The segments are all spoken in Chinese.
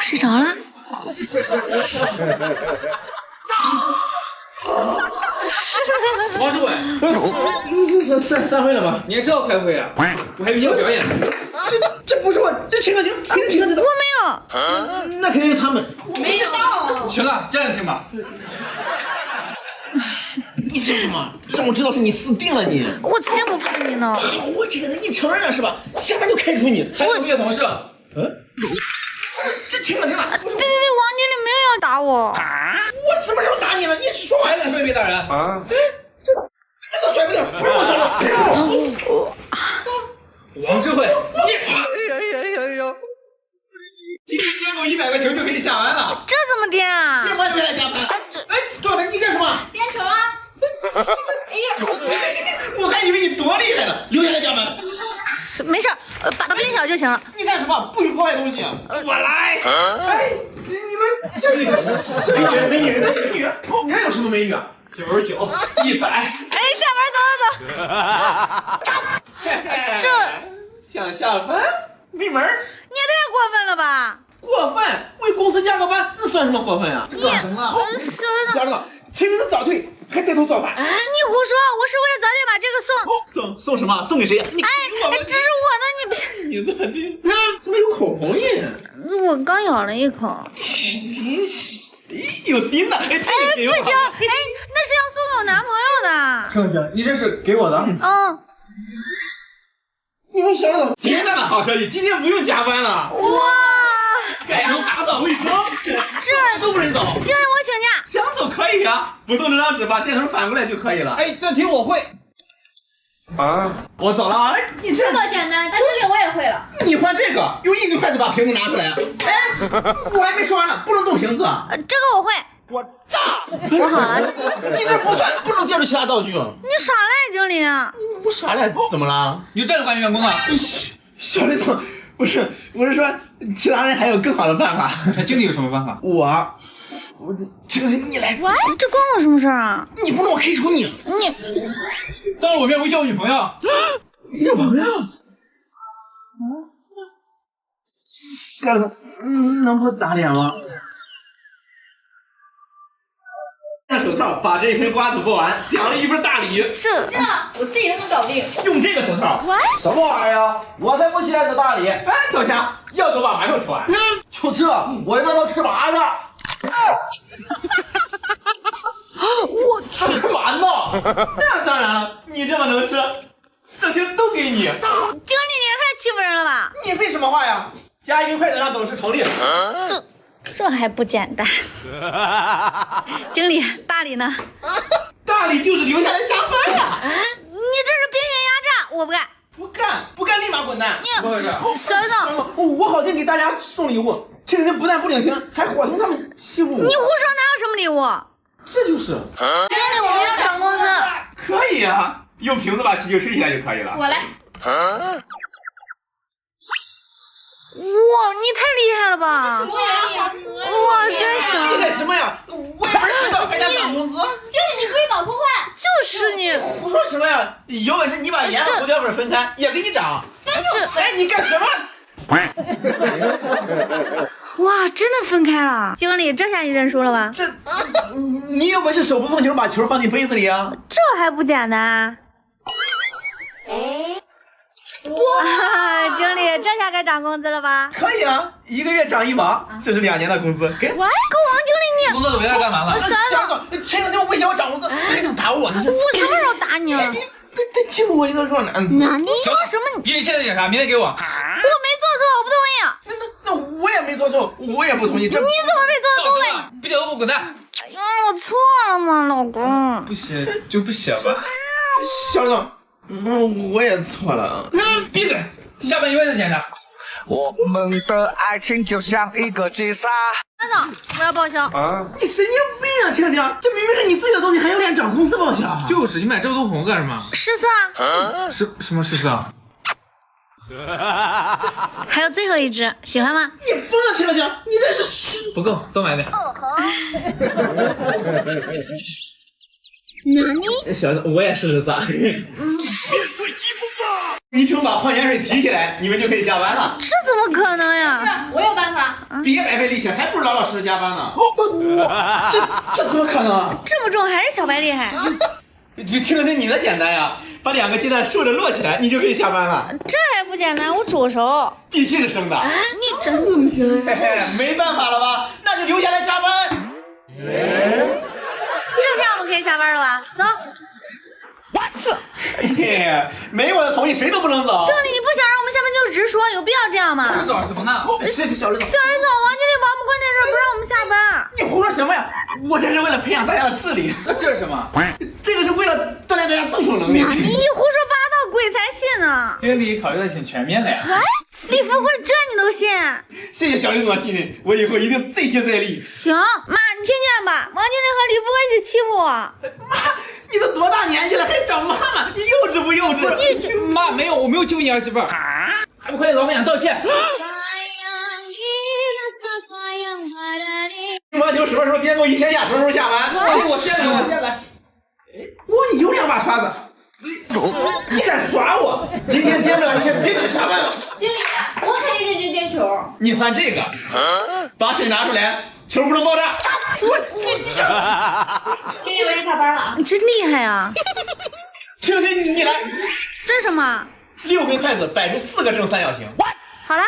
睡着了？王志伟，散会了吧？你还知道开会啊？我还以为你要表演呢。这不是我，这陈可辛，陈可辛的。我没有。那肯定是他们。我没想到。行了，站着听吧。你说什么？让我知道是你死定了你！我才不怕你呢！好，我这个人你承认了是吧？下班就开除你。还有同学同事。这陈可辛了。对，王经理没有要打我。我什么时候打你了？你说话还敢说没打人？啊！这都甩不掉，不是我说的。王志慧，哎你点够100个球就可以下班了。这怎么点啊？别忙留下来加班。哎，多少班？你干什么？练球啊！哎呀，我还以为你多厉害呢，留下来加班。没事，把它变小就行了。你干什么？不许破坏东西。我来。哎，你们这里美女，这有什么美女啊？99、100。哎，下班走。这想下班？没门儿！你也太过分了吧！过分？为公司加个班，那算什么过分啊？这干什么？小子，请人早退，还带头造反！你胡说！我是为了早点把这个送什么？送给谁呀？你哎，这是我的，你这怎么有口红印？我刚咬了一口。有新的，这个给我。不行，那是要送给我男朋友的。陈可辛，你这是给我的？嗯。你们小子，天大的好消息，今天不用加班了。哇！改成打扫卫生，这都不能走。经理，我请假。想走可以啊，不动这张纸，把箭头反过来就可以了。哎，这题我会。我走了啊！哎，你这么简单，但这个我也会了。你换这个，用一根筷子把瓶子拿出来。哎，我还没说完呢，不能动瓶子。这个我会。我炸！我好了。你这不算，不能借助其他道具。你耍赖，经理。不耍赖怎么了？你就这样管员工啊？小李总，不是，我是说其他人还有更好的办法。经理有什么办法？我这个是你来。这关我什么事啊？你不能我开除你。当着我面威胁我女朋友。女朋友？小李总，能不打脸吗？戴手套，把这一盆瓜子剥完，奖励一份大礼。这我自己能搞定。用这个手套。什么玩意儿？我才不稀罕这大礼！哎，等下，要走把馒头吃完。就这，我让他吃麻子。我去，吃馒头。那当然了，你这么能吃，这些都给你。经理，你也太欺负人了吧？你废什么话呀？加一根筷子让董事成立。这还不简单？经理，大礼呢？大礼就是留下来加班呀！你这是变相压榨，我不干。不干，立马滚蛋！怎么回事？小总，我好心给大家送礼物，这个人不但不领情，还伙同他们欺负我。你胡说，哪有什么礼物？这就是。经理，我们要涨工资。可以啊，用瓶子把气球吹起来就可以了。我来。哇，你太厉害了吧！什么原理啊？哇，真行！厉害什么呀？我也不是洗澡还想涨工资。经理，你故意搞破坏！就是你！胡说什么呀？有本事你把盐和胡椒粉分开，也给你涨。哎，你干什么？哇，真的分开了！经理，这下你认输了吧？你有本事手不碰球把球放进杯子里啊？这还不简单？哇，经理，这下该涨工资了吧？可以啊，1个月涨1毛，这是2年的工资。给王经理你！工作都围在干嘛了？陈可辛威胁我涨工资，还想打我？我什么时候打你了？他欺负我一个弱男子。你说什么？你现在检查，明天给我。我没做错，我不同意。那我也没做错，我也不同意。你怎么没做错都问你？不写都给我滚蛋！我错了吗，老公？不写就不写吧。小李总，那我也错了。闭嘴！下班永远再检查。我们的爱情就像一个击杀。班长，我要报销。你神经病啊，陈可辛！这明明是你自己的东西，还有脸涨公司报销？就是你买这么多红干什么？失色啊！什么失色啊？还有最后一只，喜欢吗？你疯了，陈可辛！你这是不够，多买点。哪里？小子，我也试试撒。面对欺负吧！一听把矿泉水提起来，你们就可以下班了。这怎么可能呀？我有办法。别白费力气，还不如老老实实加班呢。这怎么可能啊？这么重还是小白厉害？就听听你的简单呀，把2个鸡蛋竖着摞起来，你就可以下班了。这还不简单？我煮熟。必须是生的。你真怎么行？嘿嘿，没办法了吧？那就留下来加班。就这样我们可以下班了吧？走。没我的同意，谁都不能走。经理，你不想让我们下班就直说，有必要这样吗？知道什么呢？小李总，王经理把我们关在这儿，不让我们下班。你胡说什么呀？我这是为了培养大家的智力。这是什么？这个是为了锻炼大家动手能力。你胡说八道，鬼才信呢！经理考虑的挺全面的呀。李富贵，这你都信？谢谢小李总的信任，我以后一定再接再厉。行，妈，你听见吧？王经理和李富贵一起欺负我。妈，你都多大年纪了，还找妈妈？你幼稚不幼稚？妈，没有，我没有救你儿媳妇儿。还不快给老板娘道歉！乒乓球什么时候颠够1000下，什么时候下班？我先来。你有2把刷子，你敢耍我？今天颠不了1000，别想下班了。经理，我肯定认真颠球。你换这个，把水拿出来，球不能爆炸。经理，我先下班了啊。你真厉害啊！清新，你来。这是什么6根筷子摆出4个正三角形。好了，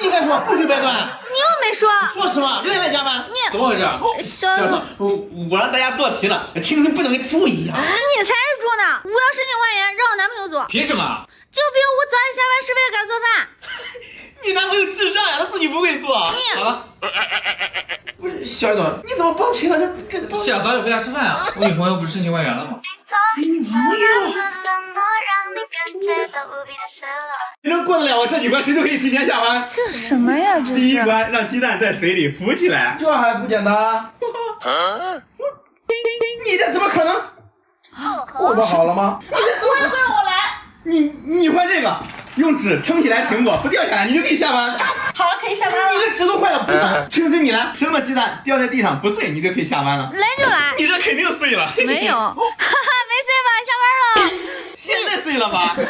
你干什么？不许掰断！你又没说。说实话，留下来加班。怎么回事？小小我让大家做题了，清新不能跟猪一样。你才是猪呢！我要申请外援，让我男朋友做。凭什么？就凭我早点下班是为了给他做饭。你男朋友智障呀，他自己不会做。好了，不是小李总，你怎么帮陈小姐？想早点回家吃饭啊！我女朋友不是申请外援了吗？你能过得了我这几关，谁都可以提前下班。这什么呀？这第1关让鸡蛋在水里浮起来，这还不简单？你这怎么可能？过不好了吗？你这怎么可能？我来。你换这个，用纸撑起来苹果，不掉下来，你就可以下班。好了，可以下班了。你这纸都坏了不算。清新，你来，生的鸡蛋掉在地上不碎，你就可以下班了。来就来。你这肯定碎了。没有，哈哈，没碎吧？下班了。现在碎了吧？你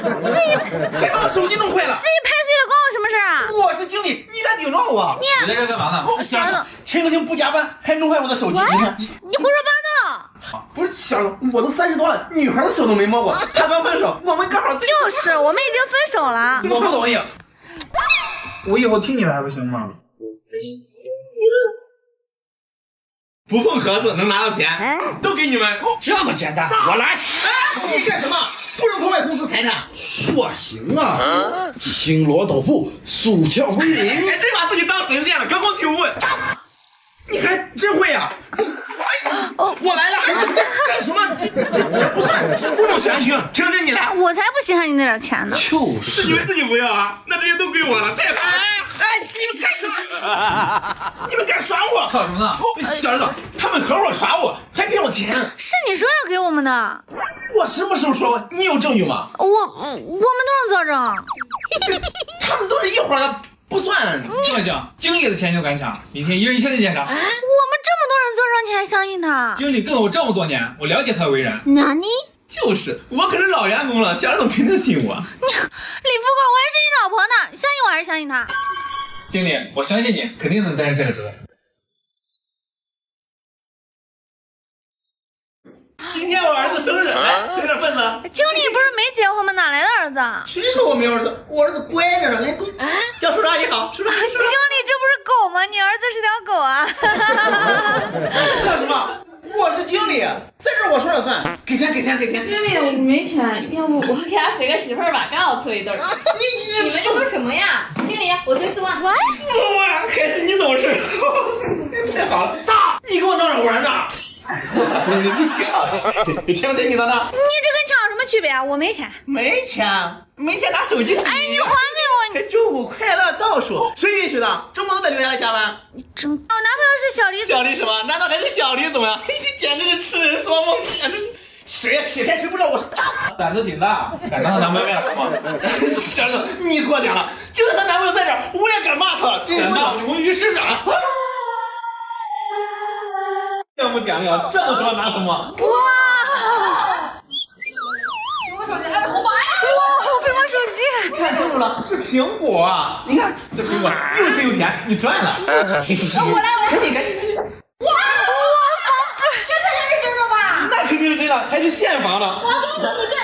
还把我手机弄坏了。自己拍碎了，关我什么事啊？我是经理，你敢顶撞我？你在这干嘛呢？小子，陈星不加班还弄坏我的手机，你看。你胡说八道！不是小子，我都30多了，女孩的手都没摸过。他刚分手，我们刚好。就是我们已经分手了。我不同意。我以后听你的还不行吗？不碰盒子能拿到钱，都给你们。这么简单，我来。哎，你干什么？不准破坏公司财产。我行啊，星罗斗布，速效归零。还真把自己当神仙了，隔空请问。你还真会呀！我来了，干什么？这不算，这故弄玄虚。清新，你来。我才不稀罕你那点钱呢。是你们自己不要啊？那这些都归我了，太好了！哎，你们干什么？你们敢耍我？吵什么呢？小儿子，他们合伙耍我，还骗我钱。是你说要给我们的。我什么时候说过？你有证据吗？我们都能作证。他们都是一伙的。不算。这么行，经理的钱就敢抢，明天1人1千的检查。我们这么多人作证，你还相信他？经理跟了我这么多年，我了解他的为人。哪里？就是，我可是老员工了，小二总肯定信我。李富贵，我还是你老婆呢，相信我还是相信他？经理，我相信你，肯定能担任这个责任。今天我儿子生日，来随点份子。经理不是没结婚吗？哪来的儿子？谁说我没有儿子？我儿子乖着呢，来滚！叫叔叔阿姨好，叔叔阿姨。经理，这不是狗吗？你儿子是条狗啊！算什么？我是经理，在这儿我说了算。给钱，给钱，给钱！经理，我没钱，要不我给他随个媳妇儿吧，刚好凑一对儿。你们这都什么呀？经理，我推4万。4万，还是你懂事。太好了，炸！你给我闹着玩呢。你挺好的，清新你的呢？你这跟抢有什么区别啊？我没钱，没钱拿手机。哎，你还给我！祝福快乐倒数，谁允许的？周末都得留下来加班。真，我男朋友是小李。小李什么？难道还是小李怎么样？嘿，简直是痴人说梦，简直是。谁呀？起开谁不知道我是？胆子挺大，敢当着男朋友面说吗？小李，你过奖了。就算她男朋友在这儿，我也敢骂他。敢骂荣誉市长。项目奖励啊，这都说拿什么？哇！我手机，哎，我妈呀！哇，我被我手机。看清楚了，是苹果。你看这苹果又甜又甜，你赚了。我来，赶紧。哇，这肯定是真的吧？那肯定是真的，还是现房的。我公布你这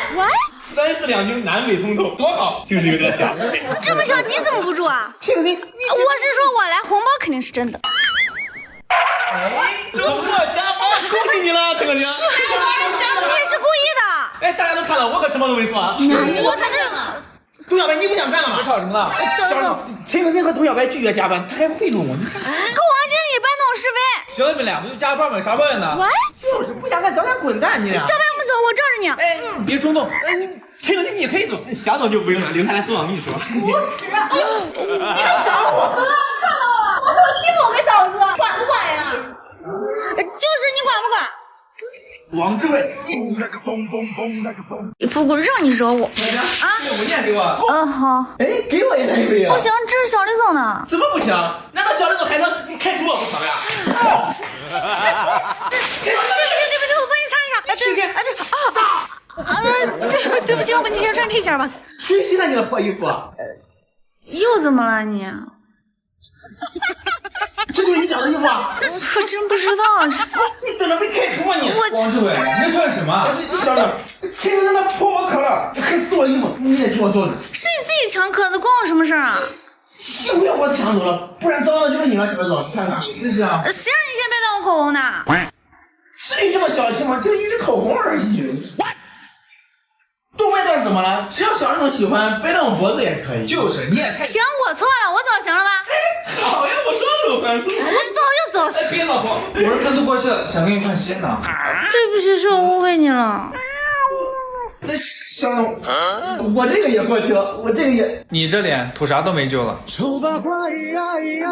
3室2厅，南北通透，多好，就是有点像。这么巧，你怎么不住啊？庆幸，我是说我来，红包肯定是真的。周末加班，恭喜你了，陈可婷。你也是故意的。哎，大家都看了，我可什么都没做啊。我这董小白，你不想干了吗？吵什么了？小赵，陈可婷和董小白拒绝加班，他还贿赂我。你看，跟王经理搬弄是非。行了，你们俩不就加班吗？有啥抱怨的？就是不想干，早点滚蛋，你俩。小白，我们走，我罩着你。哎，别冲动。陈可婷，你可以走，想走就不用了，留下来做我秘书。不是，你敢打我？看到了，我说欺负我们嫂子，管不管呀？就是你管不管？王志伟，富贵让你惹我啊！这文件给我。好。哎，给我也来一杯啊！不行，这是小李总的。怎么不行？难道小李总还能开除我不成呀？对不起，我帮你擦一下。对不起，我帮你先穿这件吧。谁洗了你的破衣服？又怎么了你？这就是你讲的衣服啊！我真不知道。你等着被开除啊你！王志伟，你这算什么？小李，陈可婷他泼我可了，还撕我衣服，你也替我做主。是你自己抢可的，关我什么事儿啊？幸亏我抢走了，不然糟的就是你了，陈总。你看看，你试试啊。谁让你先别带我口红的？至于这么小气吗？就一支口红而已。动外段怎么了？只要小李总喜欢，背到我脖子也可以。就是你也太……行，我错了，我走行了吧？好呀，我双手反送。我走就走。哎，别老婆，我是看都过去了，想给你换新的。对不起，是我误会你了。那小总，我这个也过去了，我这个也……你这脸吐啥都没救了。丑八怪呀呀。